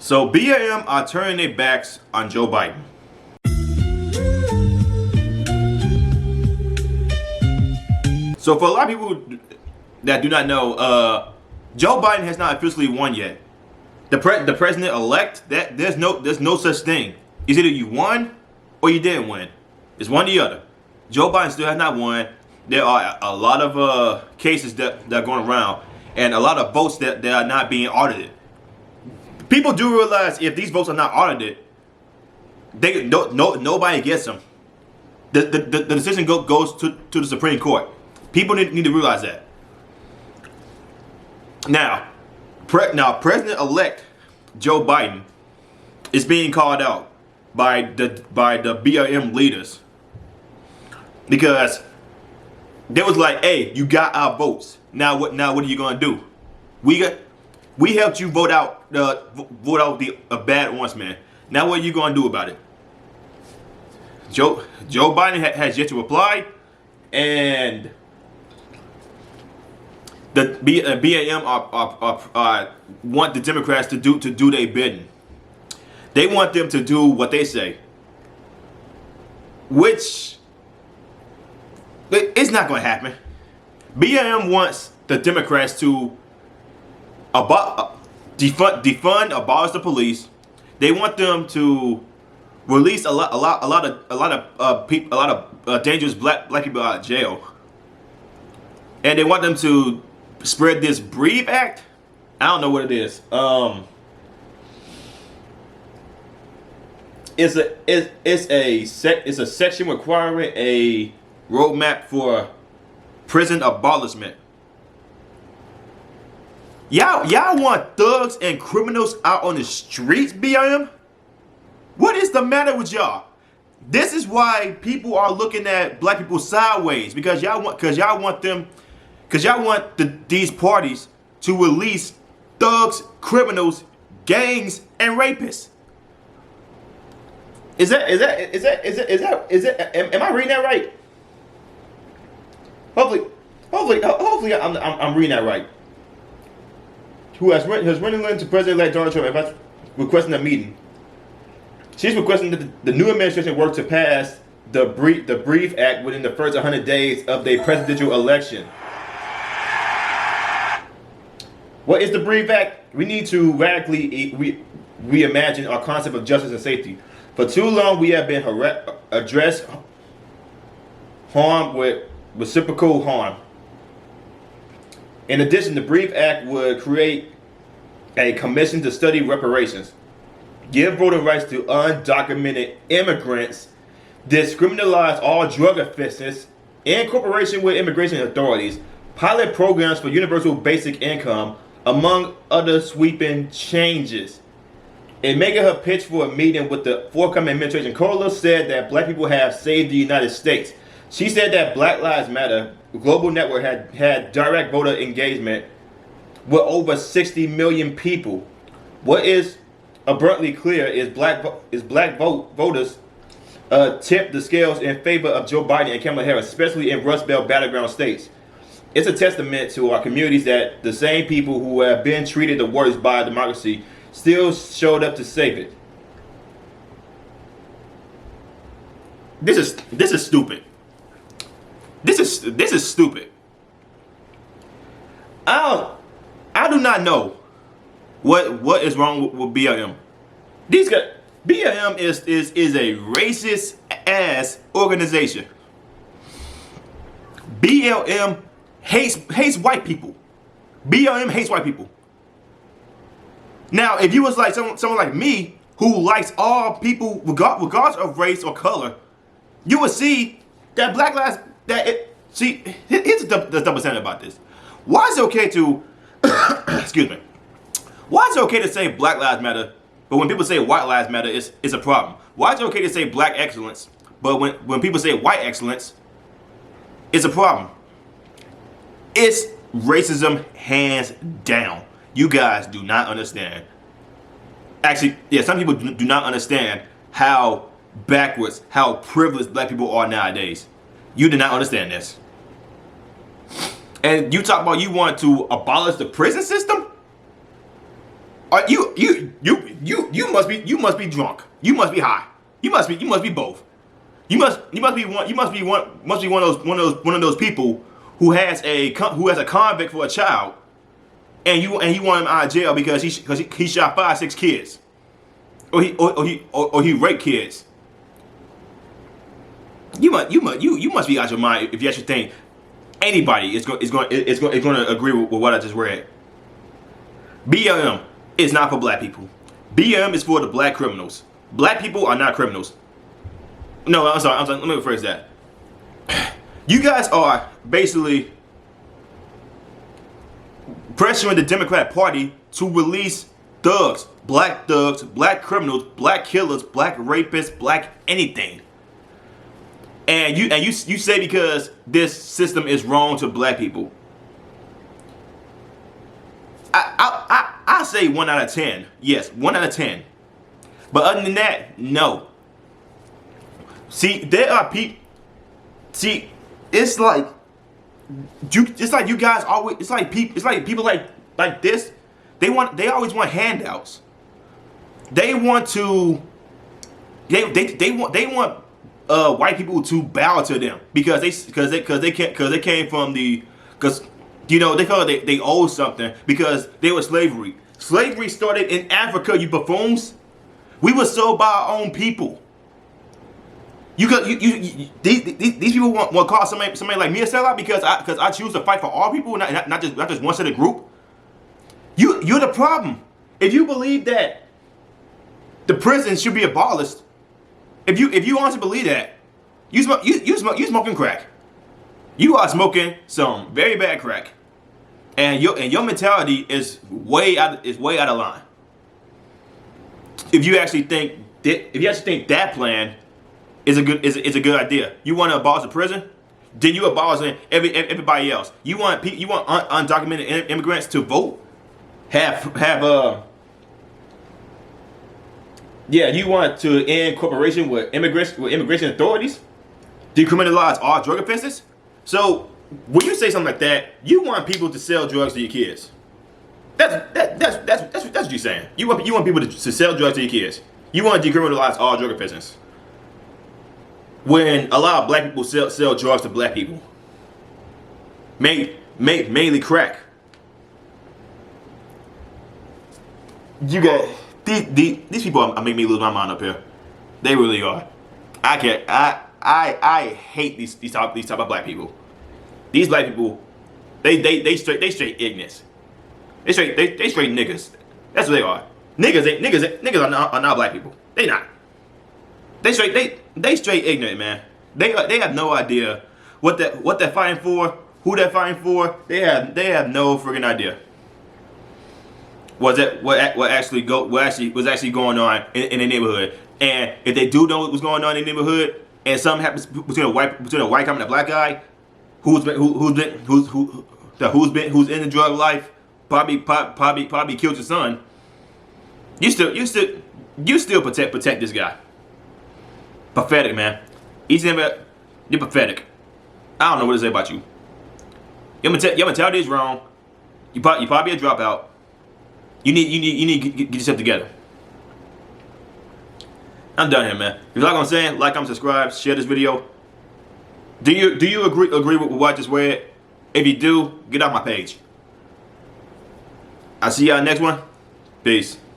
So BLM are turning their backs on Joe Biden. So for a lot of people that do not know, Joe Biden has not officially won yet. The president-elect, that there's no such thing. It's either you won or you didn't win. It's one or the other. Joe Biden still has not won. There are a lot of cases that are going around, and a lot of votes that are not being audited. People do realize if these votes are not audited, nobody gets them. The decision goes to the Supreme Court. People need to realize that. Now President-elect Joe Biden is being called out by the BLM leaders because they was like, "Hey, you got our votes. Now what are you gonna do? We helped you vote out the bad ones, man. Now what are you gonna do about it?" Joe Biden has yet to reply, and the BLM want the Democrats to do their bidding. They want them to do what they say, which it's not going to happen. BLM wants the Democrats to defund, abolish the police. They want them to release a lot of dangerous black people out of jail, and they want them to spread this Breathe Act. I don't know what it is. It's a section requiring a roadmap for prison abolishment. Y'all want thugs and criminals out on the streets, BLM? What is the matter with y'all? This is why people are looking at black people sideways, because y'all want these parties to release thugs, criminals, gangs, and rapists. Am I reading that right? Hopefully I'm reading that right. Who has written to President-elect Donald Trump about requesting a meeting. She's requesting that the new administration work to pass the Breathe Act within the first 100 days of the presidential election. What is the Breathe Act? We need to radically reimagine our concept of justice and safety. For too long, we have been addressed harm with reciprocal harm. In addition, the Breathe Act would create a commission to study reparations, give voting rights to undocumented immigrants, discriminalize all drug offenses, in cooperation with immigration authorities, pilot programs for universal basic income, among other sweeping changes. In making her pitch for a meeting with the forthcoming administration, Kohler said that black people have saved the United States. She said that Black Lives Matter global network had direct voter engagement with over 60 million people. What is abundantly clear is black voters tipped the scales in favor of Joe Biden and Kamala Harris, especially in Rust Belt battleground states. It's a testament to our communities that the same people who have been treated the worst by democracy still showed up to save it. This is stupid. This is stupid. I do not know what is wrong with BLM. BLM is a racist ass organization. BLM hates white people. BLM hates white people. Now, if you was like someone like me who likes all people regardless of race or color, you would see that Black Lives. Here's the double standard about this. Why is it okay to excuse me? Why is it okay to say Black Lives Matter, but when people say White Lives Matter, it's a problem? Why is it okay to say Black excellence, but when people say white excellence, it's a problem? It's racism hands down. You guys do not understand. Actually, yeah, some people do not understand how backwards, how privileged black people are nowadays. You do not understand this. And you talk about you want to abolish the prison system? You must be drunk. You must be high. You must be both. You must be one of those people who has a convict for a child, and you want him out of jail because he shot 5-6 kids, or he raped kids. You must be out your mind if you actually think anybody is going to agree with what I just read. BLM is not for black people. BLM is for the black criminals. Black people are not criminals. No, I'm sorry. Let me rephrase that. You guys are basically pressuring the Democratic Party to release thugs, black criminals, black killers, black rapists, black anything. And you say because this system is wrong to black people. I say 1 out of 10. Yes, 1 out of 10. But other than that, no. See, there are people. See, it's like you guys always. It's like people like this. They always want handouts. They want to. They want white people to bow to them because they came from the they felt like they owe something because they were slavery. Slavery started in Africa, you buffoons. We were sold by our own people. These people want to call somebody like me a sellout because I choose to fight for all people, not just one set of group. You're the problem. If you believe that the prison should be abolished, if you honestly believe that, you smoking crack. You are smoking some very bad crack, and your mentality is way out of line. If you actually think that plan is a good idea, you want to abolish the prison, then you abolish everybody else. You want undocumented immigrants to vote, you want to end cooperation with immigration authorities, decriminalize all drug offenses. So when you say something like that, you want people to sell drugs to your kids. That's what you're saying. You want people to sell drugs to your kids. You want to decriminalize all drug offenses. When a lot of black people sell drugs to black people, mainly crack. You got these people are making me lose my mind up here. They really are. I hate these type of black people. These black people, they straight ignorance. They straight niggas. That's what they are. Niggas are not black people. They not. They straight ignorant, man. They have no idea what they're fighting for, who they're fighting for. They have no friggin' idea. What actually was actually going on in the neighborhood. And if they do know what was going on in the neighborhood, and something happens between a white guy and a black guy, who's in the drug life, probably killed your son, you still protect this guy. Pathetic, man. You're pathetic. I don't know what to say about you. Your mentality is wrong. You probably a dropout. You need to get yourself together. I'm done here, man. If you like what I'm saying, like, comment, subscribe, share this video. Do you agree with what I just read? If you do, get off my page. I'll see y'all next one. Peace.